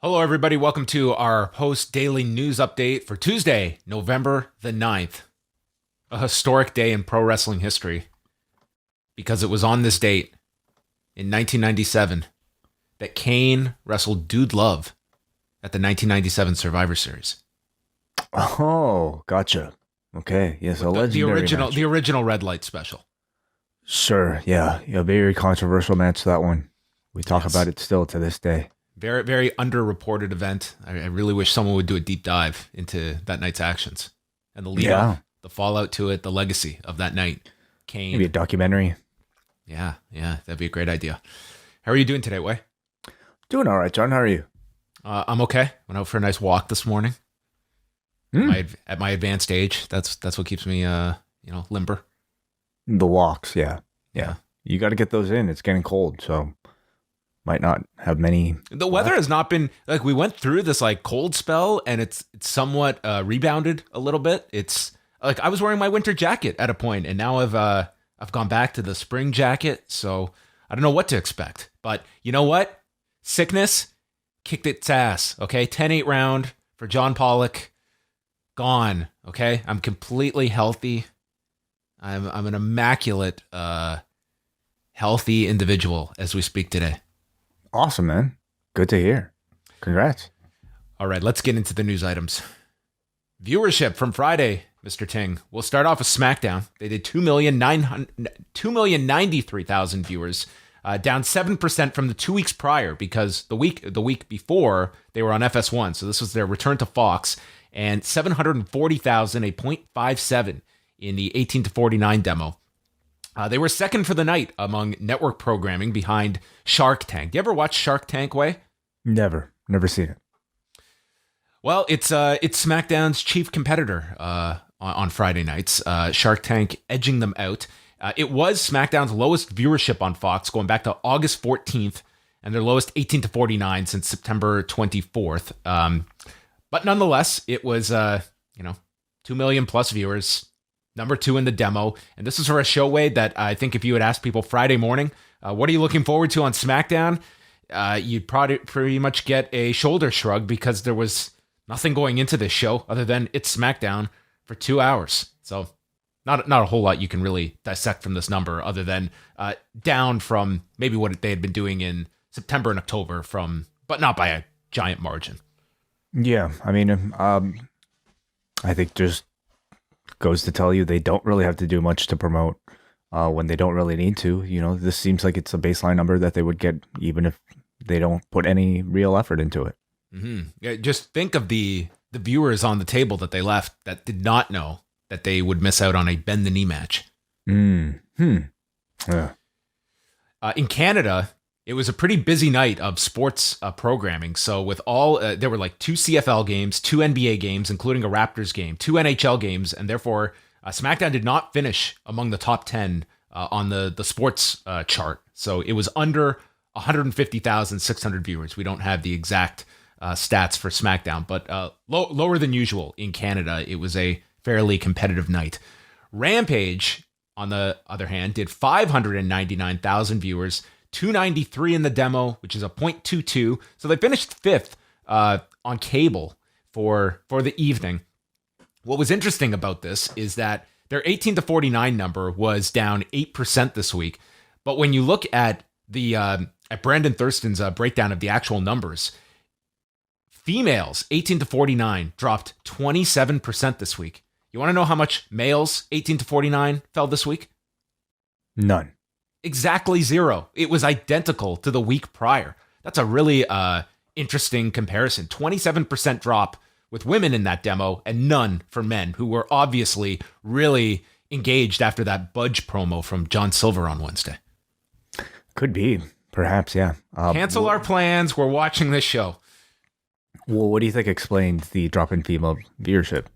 Hello, everybody. Welcome to our post-daily news update for Tuesday, November the 9th. A historic day in pro wrestling history because it was on this date in 1997 that Kane wrestled Dude Love at the 1997 Survivor Series. Oh, gotcha. Okay, yes, a legendary match. The original Red Light special. Sure, yeah, a very controversial match, that one. We talk about it still to this day. Very, very underreported event. I really wish someone would do a deep dive into that night's actions and the lead up, the fallout to it, the legacy of that night. Kane. Maybe a documentary. Yeah, that'd be a great idea. How are you doing today, Wai? Doing all right, John. How are you? I'm okay. Went out for a nice walk this morning. At my advanced age, that's what keeps me, limber. The walks, yeah. You got to get those in. It's getting cold, so might not have many. The weather has not been like, we went through this like cold spell, and it's somewhat rebounded a little bit. It's like I was wearing my winter jacket at a point, and now I've gone back to the spring jacket. So I don't know what to expect. But you know what? Sickness kicked its ass. Okay, 10-8 round for John Pollock. Gone. Okay, I'm completely healthy. I'm an immaculate, healthy individual as we speak today. Awesome, man. Good to hear. Congrats. All right, let's get into the news items. Viewership from Friday, Mr. Ting. We'll start off with SmackDown. They did 2,093,000 viewers, down 7% from the 2 weeks prior because the week before they were on FS1, so this was their return to Fox, and 740,000, a 0.57 in the 18 to 49 demo. They were second for the night among network programming behind Shark Tank. Do you ever watch Shark Tank, Wai? Never seen it. Well, it's SmackDown's chief competitor on Friday nights. Shark Tank edging them out. It was SmackDown's lowest viewership on Fox going back to August 14th, and their lowest 18 to 49 since September 24th. But nonetheless, it was 2 million plus viewers. Number 2 in the demo. And this is for a show, Wade, that I think if you had asked people Friday morning, what are you looking forward to on SmackDown? You'd probably pretty much get a shoulder shrug because there was nothing going into this show other than it's SmackDown for 2 hours. So not a whole lot you can really dissect from this number other than down from maybe what they had been doing in September and October but not by a giant margin. Yeah, I mean, I think just goes to tell you they don't really have to do much to promote when they don't really need to. This seems like it's a baseline number that they would get even if they don't put any real effort into it. Mm-hmm. Yeah, just think of the viewers on the table that they left that did not know that they would miss out on a bend the knee match. Yeah. In Canada, it was a pretty busy night of sports programming. So with all, there were like 2 CFL games, 2 NBA games, including a Raptors game, 2 NHL games, and therefore SmackDown did not finish among the top 10 on the sports chart. So it was under 150,600 viewers. We don't have the exact stats for SmackDown, but lower than usual in Canada. It was a fairly competitive night. Rampage, on the other hand, did 599,000 viewers, 293 in the demo, which is a 0.22. So they finished 5th on cable for the evening. What was interesting about this is that their 18 to 49 number was down 8% this week. But when you look at at Brandon Thurston's breakdown of the actual numbers, females 18 to 49 dropped 27% this week. You want to know how much males 18 to 49 fell this week? None. Exactly 0. It was identical to the week prior. That's a really interesting comparison. 27% drop with women in that demo and none for men who were obviously really engaged after that Budge promo from John Silver on Wednesday. Could be. Perhaps, yeah. Cancel our plans. We're watching this show. Well, what do you think explains the drop in female viewership?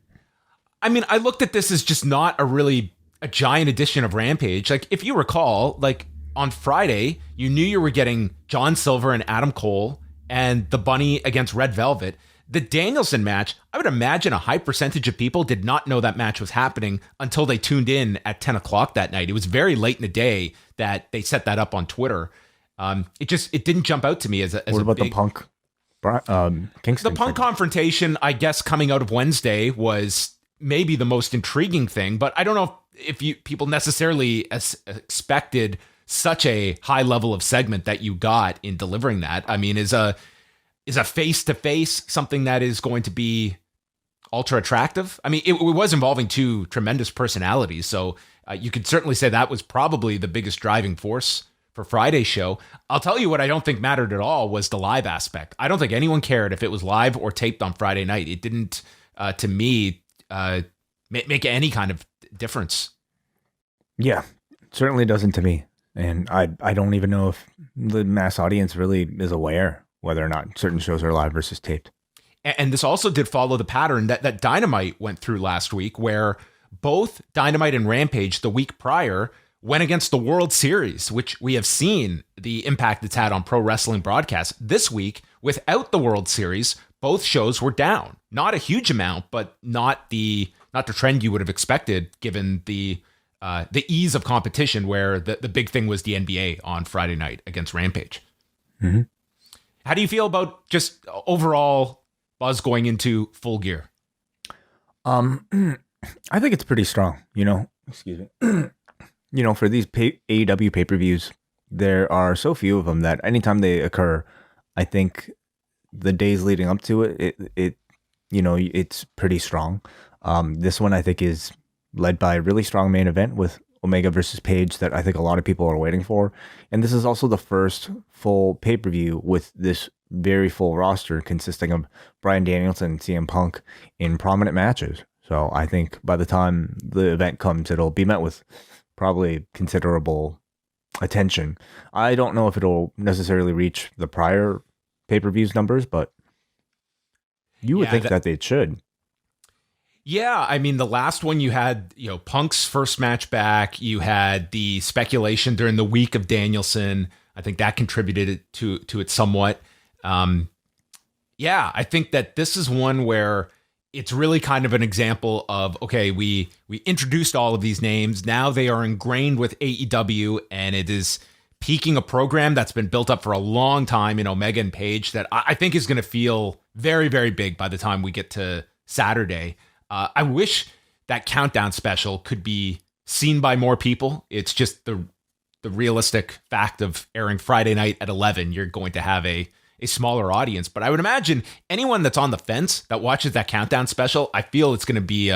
I mean, I looked at this as just not a giant edition of Rampage. Like, if you recall, like on Friday, you knew you were getting John Silver and Adam Cole and the Bunny against Red Velvet. The Danielson match, I would imagine a high percentage of people did not know that match was happening until they tuned in at 10 o'clock that night. It was very late in the day that they set that up on Twitter. It didn't jump out to me as what about the Punk Kingston. The Punk confrontation, I guess, coming out of Wednesday was maybe the most intriguing thing, but I don't know if people necessarily expected such a high level of segment that you got in delivering that. I mean, is a face-to-face something that is going to be ultra attractive? I mean, it was involving two tremendous personalities, so you could certainly say that was probably the biggest driving force for Friday's show. I'll tell you what I don't think mattered at all was the live aspect. I don't think anyone cared if it was live or taped on Friday night. It didn't, to me, make any kind of difference. Yeah, certainly doesn't to me. And I don't even know if the mass audience really is aware whether or not certain shows are live versus taped. And this also did follow the pattern that Dynamite went through last week, where both Dynamite and Rampage the week prior went against the World Series, which we have seen the impact it's had on pro wrestling broadcasts. This week, without the World Series, both shows were down. Not a huge amount, but not the trend you would have expected given the ease of competition, where the big thing was the NBA on Friday night against Rampage. Mm-hmm. How do you feel about just overall buzz going into Full Gear? I think it's pretty strong, excuse me. For these AEW pay-per-views, there are so few of them that anytime they occur, I think the days leading up to it's pretty strong. This one I think is led by a really strong main event with Omega versus Page that I think a lot of people are waiting for. And this is also the first full pay-per-view with this very full roster consisting of Bryan Danielson and CM Punk in prominent matches. So I think by the time the event comes, it'll be met with probably considerable attention. I don't know if it'll necessarily reach the prior pay-per-views numbers, but you would think that it should. Yeah, I mean, the last one you had, Punk's first match back. You had the speculation during the week of Danielson. I think that contributed to it somewhat. I think that this is one where it's really kind of an example of, okay, we introduced all of these names. Now they are ingrained with AEW, and it is peaking a program that's been built up for a long time in Omega and Page that I think is going to feel very, very big by the time we get to Saturday. I wish that countdown special could be seen by more people. It's just the realistic fact of airing Friday night at 11. You're going to have a smaller audience. But I would imagine anyone that's on the fence that watches that countdown special, I feel it's going to be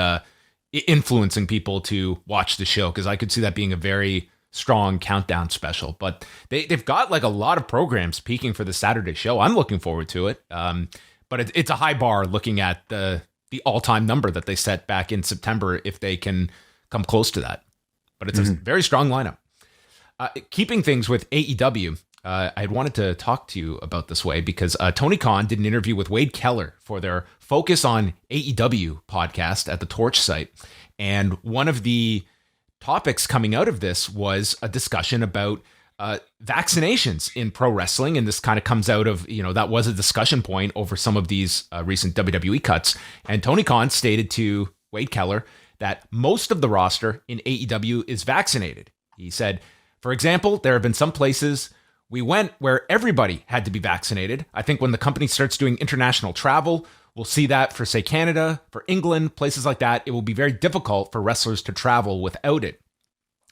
influencing people to watch the show, because I could see that being a very strong countdown special. But they've got like a lot of programs peaking for the Saturday show. I'm looking forward to it. But it's a high bar looking at the all-time number that they set back in September, if they can come close to that. But it's a very strong lineup. Keeping things with AEW, I had wanted to talk to you about this way because Tony Khan did an interview with Wade Keller for their Focus on AEW podcast at the Torch site. And one of the topics coming out of this was a discussion about vaccinations in pro wrestling. And this kind of comes out of, that was a discussion point over some of these recent WWE cuts. And Tony Khan stated to Wade Keller that most of the roster in AEW is vaccinated. He said, for example, there have been some places we went where everybody had to be vaccinated. I think when the company starts doing international travel, we'll see that for, say, Canada, for England, places like that. It will be very difficult for wrestlers to travel without it.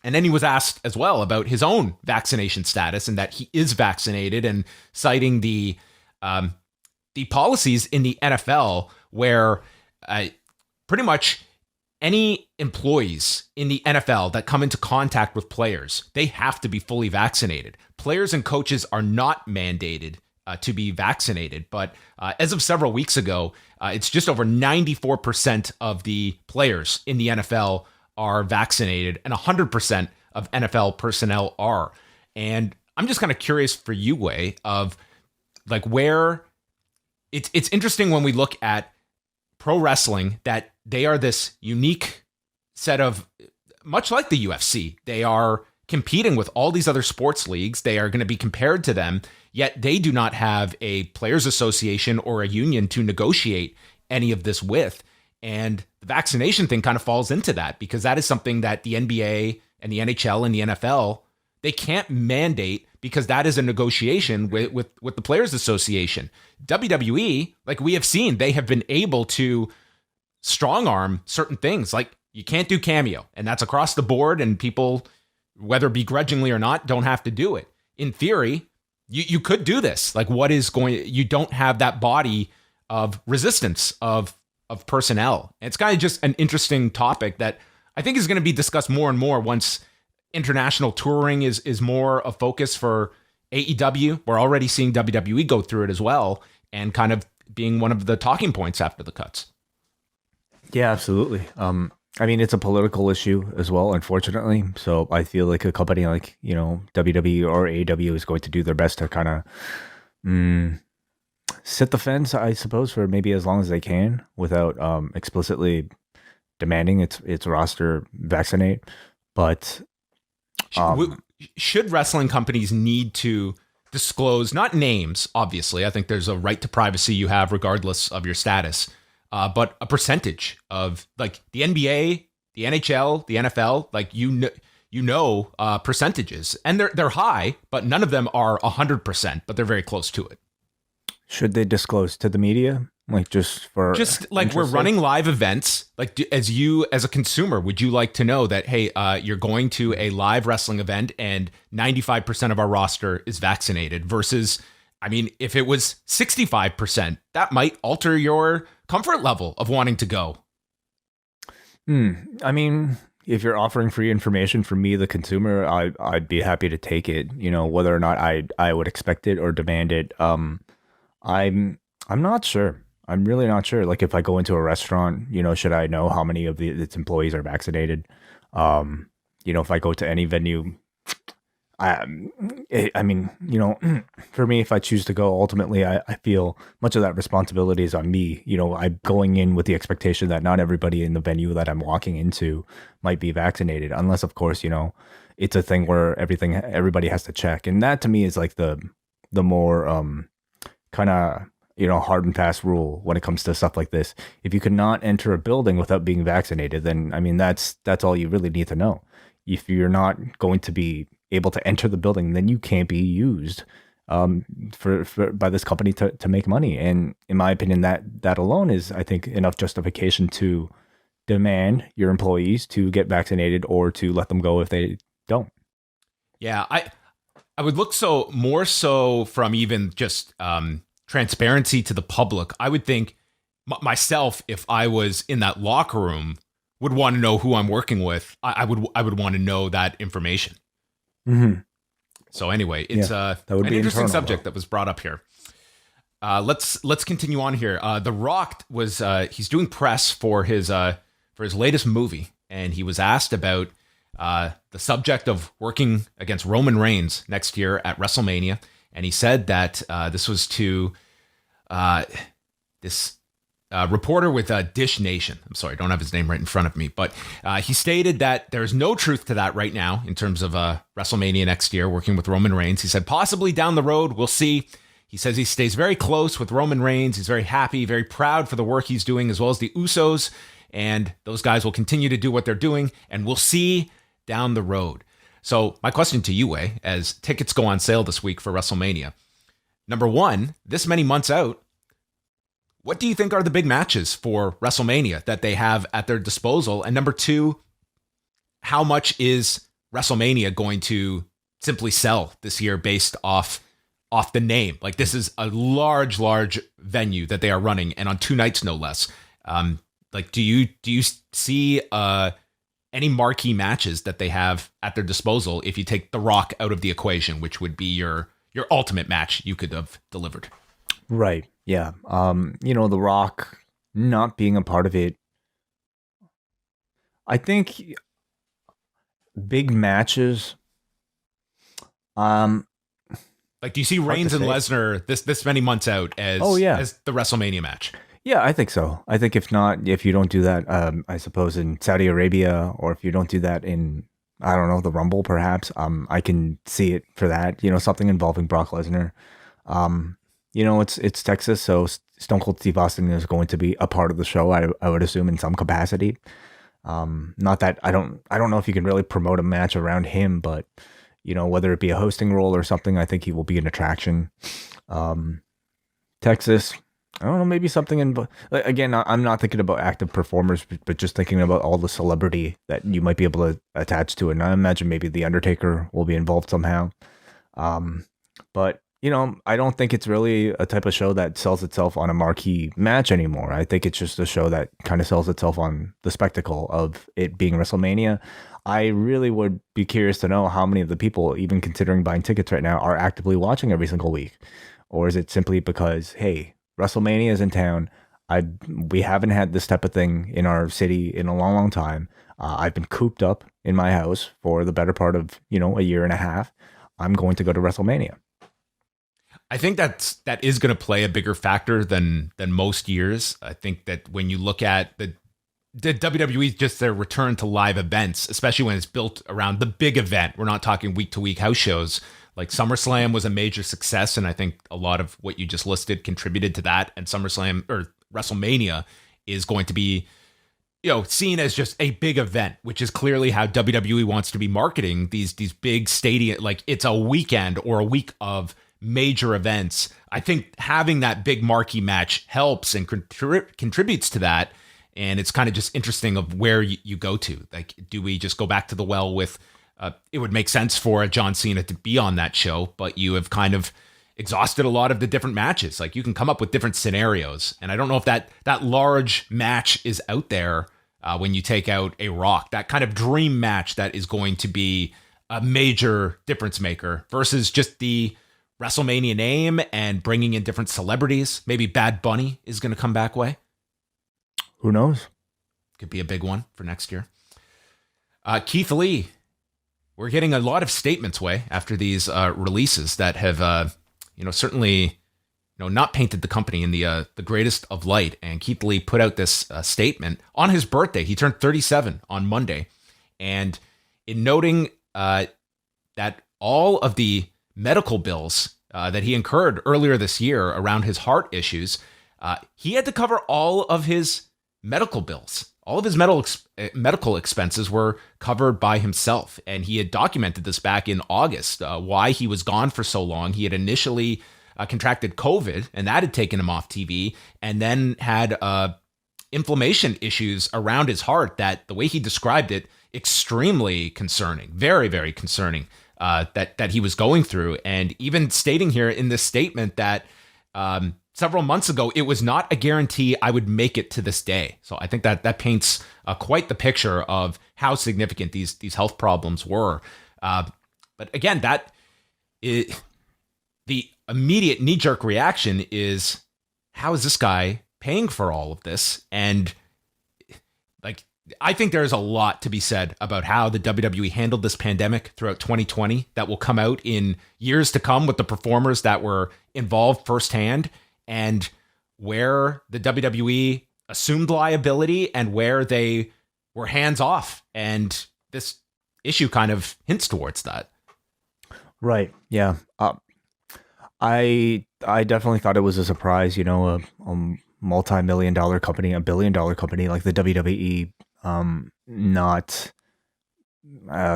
And then he was asked as well about his own vaccination status and that he is vaccinated, and citing the policies in the NFL where pretty much any employees in the NFL that come into contact with players, they have to be fully vaccinated. Players and coaches are not mandated to be vaccinated. But as of several weeks ago, it's just over 94% of the players in the NFL are vaccinated, and 100% of NFL personnel are. And I'm just kind of curious for you, Wei, of like where it's interesting when we look at pro wrestling that they are this unique set of, much like the UFC, they are competing with all these other sports leagues. They are going to be compared to them, yet they do not have a players association or a union to negotiate any of this with. And the vaccination thing kind of falls into that, because that is something that the NBA and the NHL and the NFL They can't mandate because that is a negotiation with the Players Association. WWE, like we have seen, they have been able to strong arm certain things. Like you can't do cameo, and that's across the board, and people, whether begrudgingly or not, don't have to do it. In theory, you could do this. Like you don't have that body of resistance of personnel. And it's kind of just an interesting topic that I think is going to be discussed more and more once international touring is more a focus for AEW. We're already seeing WWE go through it as well, and kind of being one of the talking points after the cuts. Yeah, absolutely. I mean, it's a political issue as well, unfortunately. So I feel like a company like, WWE or AEW is going to do their best to kind of sit the fence, I suppose, for maybe as long as they can without explicitly demanding its roster vaccinate. But should wrestling companies need to disclose, not names, obviously, I think there's a right to privacy you have regardless of your status, but a percentage of, like, the NBA, the NHL, the NFL, like, percentages, and they're high, but none of them are 100%, but they're very close to it. Should they disclose to the media? Like, just like we're running live events. Like, as a consumer, would you like to know that, hey, you're going to a live wrestling event and 95% of our roster is vaccinated versus, I mean, if it was 65%, that might alter your comfort level of wanting to go. I mean, if you're offering free information from me, the consumer, I'd be happy to take it. Whether or not I would expect it or demand it. I'm not sure. I'm really not sure. Like, if I go into a restaurant, should I know how many of its employees are vaccinated? If I go to any venue, I mean, for me, if I choose to go, ultimately, I feel much of that responsibility is on me. I'm going in with the expectation that not everybody in the venue that I'm walking into might be vaccinated, unless, of course, it's a thing where everybody has to check. And that to me is like the more kind of, hard and fast rule when it comes to stuff like this. If you cannot enter a building without being vaccinated, then, I mean, that's all you really need to know. If you're not going to be able to enter the building, then you can't be used by this company to make money. And in my opinion, that alone is, I think, enough justification to demand your employees to get vaccinated or to let them go if they don't. Yeah, I would look more so from even just transparency to the public. I would think myself, if I was in that locker room, would want to know who I'm working with. I would want to know that information. Mm-hmm. So anyway, it's an interesting subject that was brought up here. Let's continue on here. The Rock he's doing press for his latest movie, and he was asked about the subject of working against Roman Reigns next year at WrestleMania, and he said that this was to this reporter with Dish Nation. I'm sorry, I don't have his name right in front of me, but he stated that there's no truth to that right now in terms of WrestleMania next year, working with Roman Reigns. He said possibly down the road, we'll see. He says he stays very close with Roman Reigns. He's very happy, very proud for the work he's doing, as well as the Usos, and those guys will continue to do what they're doing, and we'll see down the road. So my question to you, Wai, as tickets go on sale this week for WrestleMania, number one, this many months out, what do you think are the big matches for WrestleMania that they have at their disposal? And number two, how much is WrestleMania going to simply sell this year based off the name? Like, this is a large venue that they are running, and on 2 nights, no less. Like, do you see any marquee matches that they have at their disposal if you take The Rock out of the equation, which would be your ultimate match you could have delivered? Right. Yeah. The Rock not being a part of it, I think big matches. Like, do you see Reigns and Lesnar this many months out as the WrestleMania match? Yeah, I think so. I think if you don't do that, I suppose in Saudi Arabia, or if you don't do that in, I don't know, the Rumble, perhaps, I can see it for that, something involving Brock Lesnar. It's Texas, so Stone Cold Steve Austin is going to be a part of the show, I would assume, in some capacity. Not that I don't know if you can really promote a match around him, but whether it be a hosting role or something, I think he will be an attraction. Texas, I don't know, maybe something in. Again, I'm not thinking about active performers, but just thinking about all the celebrity that you might be able to attach to it. And I imagine maybe The Undertaker will be involved somehow. But I don't think it's really a type of show that sells itself on a marquee match anymore. I think it's just a show that kind of sells itself on the spectacle of it being WrestleMania. I really would be curious to know how many of the people, even considering buying tickets right now, are actively watching every single week. Or is it simply because, hey, WrestleMania is in town. We haven't had this type of thing in our city in a long, long time. I've been cooped up in my house for the better part of, a year and a half. I'm going to go to WrestleMania. I think that is going to play a bigger factor than most years. I think that when you look at the WWE, just their return to live events, especially when it's built around the big event, we're not talking week to week house shows. Like SummerSlam was a major success, and I think a lot of what you just listed contributed to that. And SummerSlam or WrestleMania is going to be, seen as just a big event, which is clearly how WWE wants to be marketing these big stadium. Like it's a weekend or a week of major events. I think having that big marquee match helps and contributes to that. And it's kind of just interesting of where you go to. Like, do we just go back to the well with, it would make sense for a John Cena to be on that show, but you have kind of exhausted a lot of the different matches. Like you can come up with different scenarios. And I don't know if that large match is out there when you take out a Rock, that kind of dream match that is going to be a major difference maker versus just the WrestleMania name and bringing in different celebrities. Maybe Bad Bunny is going to come back way. Who knows? Could be a big one for next year. Keith Lee, we're getting a lot of statements way after these releases that have, certainly, not painted the company in the greatest of light. And Keith Lee put out this statement on his birthday. He turned 37 on Monday, and in noting that all of the medical bills that he incurred earlier this year around his heart issues, he had to cover all of his medical bills. All of his medical expenses were covered by himself. And he had documented this back in August, why he was gone for so long. He had initially contracted COVID, and that had taken him off TV, and then had inflammation issues around his heart that, the way he described it, extremely concerning, very, very concerning, that he was going through. And even stating here in this statement that several months ago, it was not a guarantee I would make it to this day. So I think that paints quite the picture of how significant these health problems were. But again, the immediate knee-jerk reaction is, how is this guy paying for all of this? And I think there's a lot to be said about how the WWE handled this pandemic throughout 2020 that will come out in years to come with the performers that were involved firsthand, and where the WWE assumed liability and where they were hands off. And this issue kind of hints towards that. Right. Yeah. I definitely thought it was a surprise, a multi-million-dollar company, $1 billion company like the WWE, not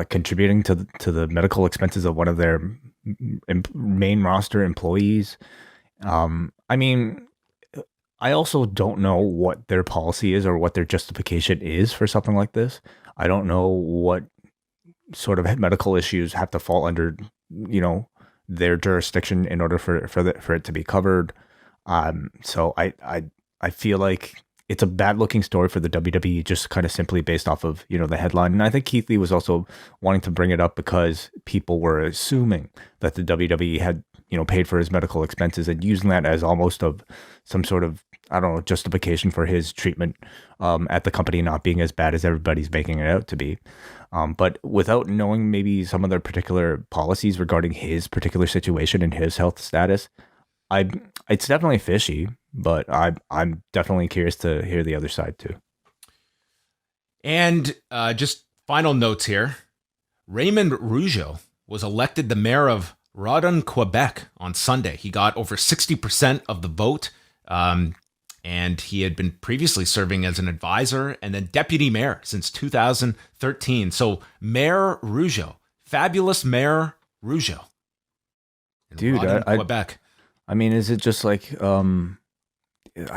contributing to the medical expenses of one of their main roster employees. I mean, I also don't know what their policy is or what their justification is for something like this. I don't know what sort of medical issues have to fall under, their jurisdiction in order for it to be covered. So I feel like it's a bad looking story for the WWE, just kind of simply based off of, the headline. And I think Keith Lee was also wanting to bring it up because people were assuming that the WWE had, paid for his medical expenses and using that as almost of some sort of, justification for his treatment at the company not being as bad as everybody's making it out to be. But without knowing maybe some of their particular policies regarding his particular situation and his health status, it's definitely fishy, but I'm definitely curious to hear the other side too. And just final notes here. Raymond Rougeau was elected the mayor of Rawdon, Quebec on Sunday. He got over 60% of the vote. And he had been previously serving as an advisor and then deputy mayor since 2013. So Mayor Rougeau, fabulous mayor Rougeau in Dude, Rawdon, Quebec. I mean, is it just like, I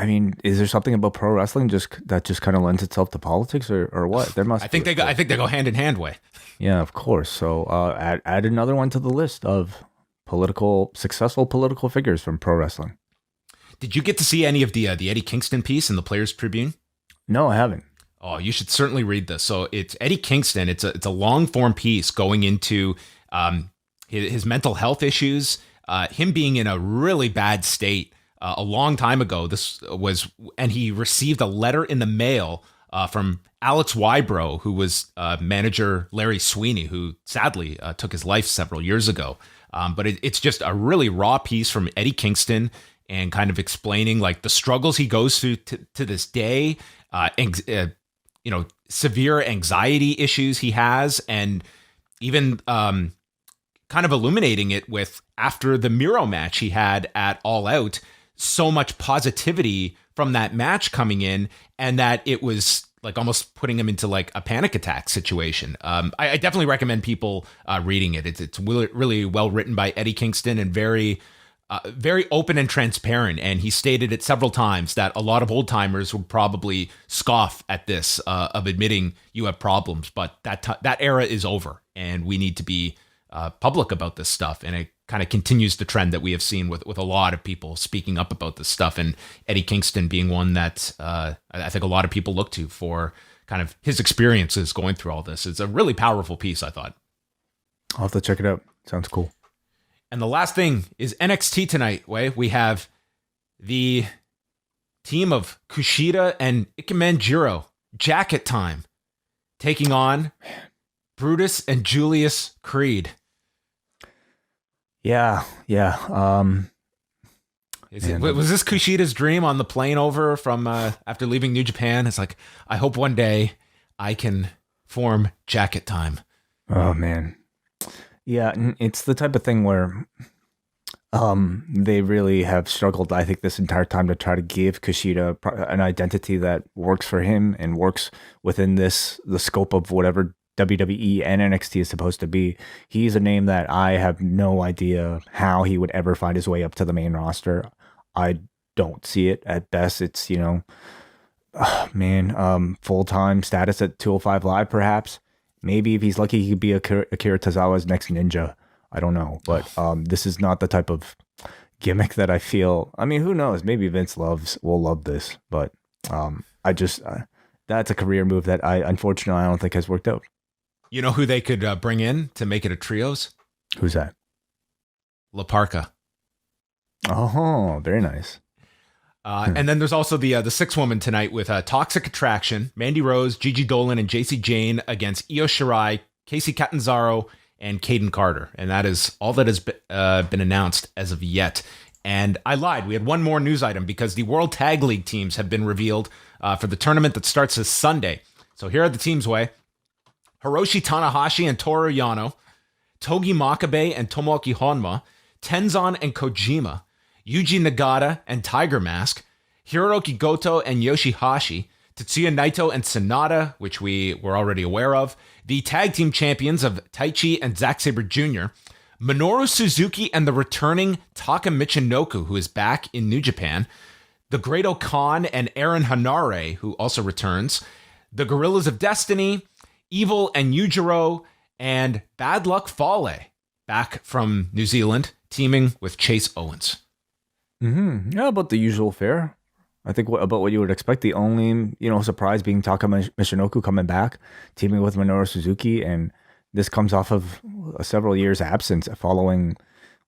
mean, is there something about pro wrestling that just kind of lends itself to politics or what? There must. I think they go hand in hand. Way. Yeah, of course. So add another one to the list of successful political figures from pro wrestling. Did you get to see any of the Eddie Kingston piece in the Players Tribune? No, I haven't. Oh, you should certainly read this. So it's Eddie Kingston. It's a long form piece going into his mental health issues, him being in a really bad state a long time ago. And he received a letter in the mail from Alex Wybro, who was manager Larry Sweeney, who sadly took his life several years ago. But it's just a really raw piece from Eddie Kingston, and kind of explaining like the struggles he goes through to this day, severe anxiety issues he has, and even kind of illuminating it with, after the Miro match he had at All Out, so much positivity from that match coming in, and that it was like almost putting him into like a panic attack situation. I definitely recommend people reading it. It's really well written by Eddie Kingston, and very open and transparent. And he stated it several times that a lot of old timers would probably scoff at this of admitting you have problems, but that era is over, and we need to be public about this stuff. And it kind of continues the trend that we have seen with a lot of people speaking up about this stuff, and Eddie Kingston being one that I think a lot of people look to for kind of his experiences going through all this. It's a really powerful piece, I thought. I'll have to check it out. Sounds cool. And the last thing is NXT tonight. We have the team of Kushida and Ikemen Jacket Time taking on Brutus and Julius Creed. Yeah. Was this Kushida's dream on the plane over from after leaving New Japan? It's like, I hope one day I can form Jacket Time. Oh man. Yeah, it's the type of thing where they really have struggled, I think, this entire time to try to give Kushida an identity that works for him and works within the scope of whatever WWE and NXT is supposed to be. He's a name that I have no idea how he would ever find his way up to the main roster. I don't see it. At best, it's, full-time status at 205 Live, perhaps. Maybe if he's lucky, he could be Akira Tozawa's next ninja. I don't know. But this is not the type of gimmick that I feel. I mean, who knows? Maybe Vince will love this. But that's a career move that unfortunately, I don't think has worked out. You know who they could bring in to make it a trios? Who's that? La Parka. Oh, very nice. And then there's also the sixth woman tonight with Toxic Attraction, Mandy Rose, Gigi Dolan, and JC Jane against Io Shirai, Casey Catanzaro, and Caden Carter. And that is all that has been announced as of yet. And I lied. We had one more news item because the World Tag League teams have been revealed for the tournament that starts this Sunday. So here are the teams, Way. Hiroshi Tanahashi and Toru Yano, Togi Makabe and Tomoaki Honma, Tenzan and Kojima, Yuji Nagata and Tiger Mask, Hiroki Goto and Yoshihashi, Tetsuya Naito and Sonata, which we were already aware of, the tag team champions of Taichi and Zack Sabre Jr., Minoru Suzuki and the returning Taka Michinoku, who is back in New Japan, the Great Khan and Aaron Hanare, who also returns, the Gorillas of Destiny, Evil and Yujiro, and Bad Luck Fale, back from New Zealand, teaming with Chase Owens. Mm-hmm. Yeah, about the usual fare. I think about what you would expect. The only, surprise being Taka Michinoku coming back, teaming with Minoru Suzuki, and this comes off of several years' absence following,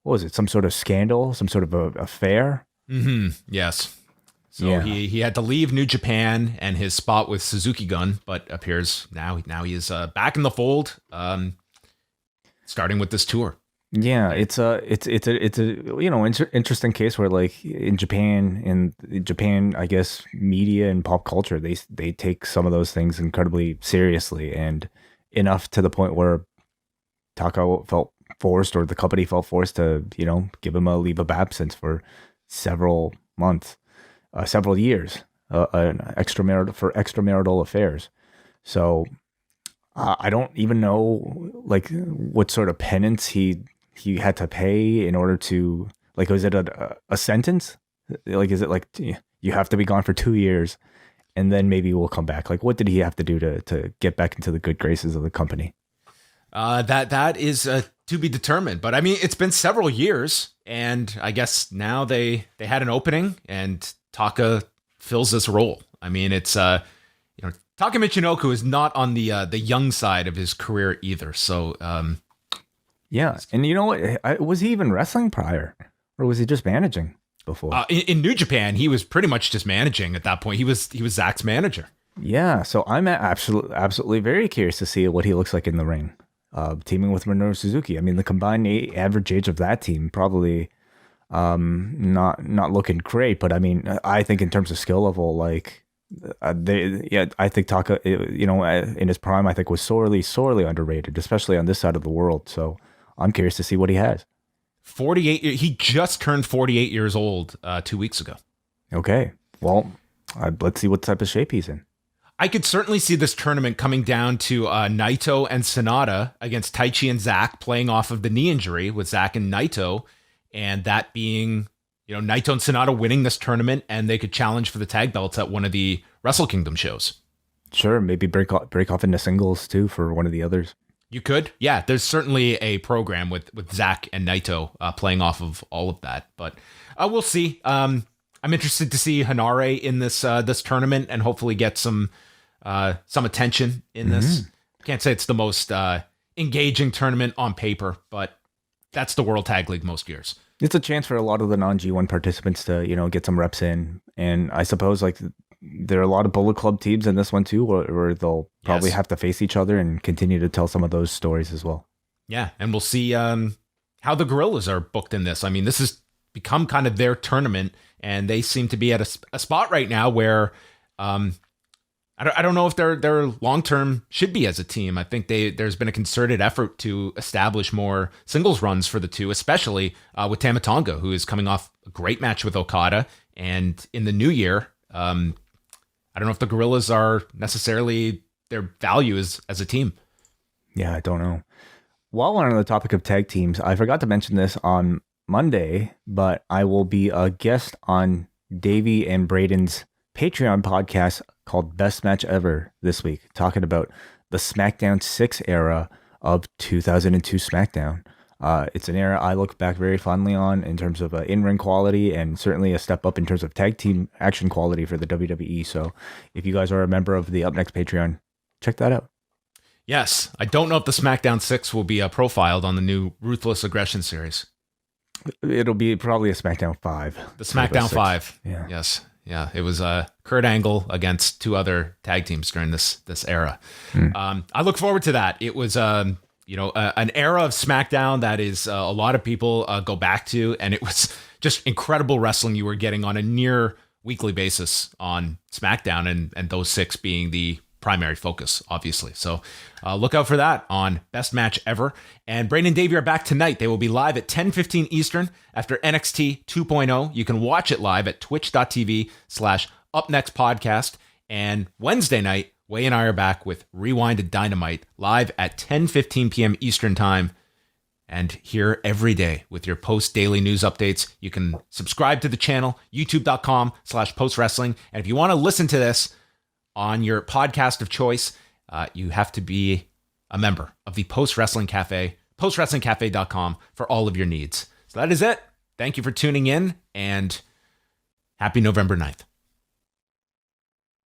what was it, some sort of scandal, some sort of affair? Mm-hmm. Yes. So yeah. He had to leave New Japan and his spot with Suzuki Gun, but appears now he is back in the fold, starting with this tour. Yeah, it's a interesting case where, like, in Japan, I guess media and pop culture, they take some of those things incredibly seriously, and enough to the point where Taka felt forced, or the company felt forced to, give him a leave of absence for several months, several years, extramarital affairs. So I don't even know, like, what sort of penance he he had to pay in order to, like, was it a sentence? Like, is it like you have to be gone for 2 years and then maybe we'll come back? Like, what did he have to do to get back into the good graces of the company? That is to be determined. But I mean, it's been several years, and I guess now they had an opening, and Taka fills this role. I mean, it's Taka Michinoku is not on the young side of his career either. So yeah, and you know what? Was he even wrestling prior, or was he just managing before? In New Japan, he was pretty much just managing at that point. He was Zach's manager. Yeah, so I'm absolutely very curious to see what he looks like in the ring. Teaming with Minoru Suzuki. I mean, the combined average age of that team probably not looking great, but I mean, I think in terms of skill level, like I think Taka, in his prime, I think was sorely underrated, especially on this side of the world. So I'm curious to see what he has. 48. He just turned 48 years old 2 weeks ago. Okay, well, let's see what type of shape he's in. I could certainly see this tournament coming down to Naito and Sonata against Taichi and Zach, playing off of the knee injury with Zach and Naito, and that being, Naito and Sonata winning this tournament, and they could challenge for the tag belts at one of the Wrestle Kingdom shows. Sure, maybe break off into singles too for one of the others. You could, yeah. There's certainly a program with Zach and Naito playing off of all of that, but we'll see. I'm interested to see Hanare in this tournament and hopefully get some attention in this. Can't say it's the most engaging tournament on paper, but that's the World Tag League most years. It's a chance for a lot of the non-G1 participants to, get some reps in. And I suppose like there are a lot of Bullet Club teams in this one too, where they'll probably have to face each other and continue to tell some of those stories as well. Yeah. And we'll see how the Gorillas are booked in this. I mean, this has become kind of their tournament, and they seem to be at a spot right now where I don't know if their long-term should be as a team. I think there's been a concerted effort to establish more singles runs for the two, especially with Tama Tonga, who is coming off a great match with Okada. And in the new year, I don't know if the Gorillas are necessarily their value as a team. Yeah, I don't know. While we're on the topic of tag teams, I forgot to mention this on Monday, but I will be a guest on Davey and Braden's Patreon podcast called Best Match Ever this week, talking about the SmackDown 6 era of 2002 SmackDown. It's an era I look back very fondly on in terms of in-ring quality, and certainly a step up in terms of tag team action quality for the WWE. So if you guys are a member of the Up Next Patreon, check that out. Yes. I don't know if the SmackDown 6 will be profiled on the new Ruthless Aggression series. It'll be probably a SmackDown 5. The SmackDown 5. Yeah. Yes. Yeah, it was Kurt Angle against two other tag teams during this era. I look forward to that. It was an era of SmackDown that is a lot of people go back to, and it was just incredible wrestling you were getting on a near weekly basis on SmackDown, and those 6 being the primary focus, obviously. So look out for that on Best Match Ever. And Braden and Davey are back tonight. They will be live at 10:15 Eastern after NXT 2.0. You can watch it live at twitch.tv/upnextpodcast. And Wednesday night, Way and I are back with Rewinded Dynamite live at 10:15 p.m. Eastern Time. And here every day with your post-daily news updates. You can subscribe to the channel, youtube.com/postwrestling. And if you want to listen to this on your podcast of choice, you have to be a member of the Post Wrestling Cafe, postwrestlingcafe.com for all of your needs. So that is it. Thank you for tuning in, and happy November 9th.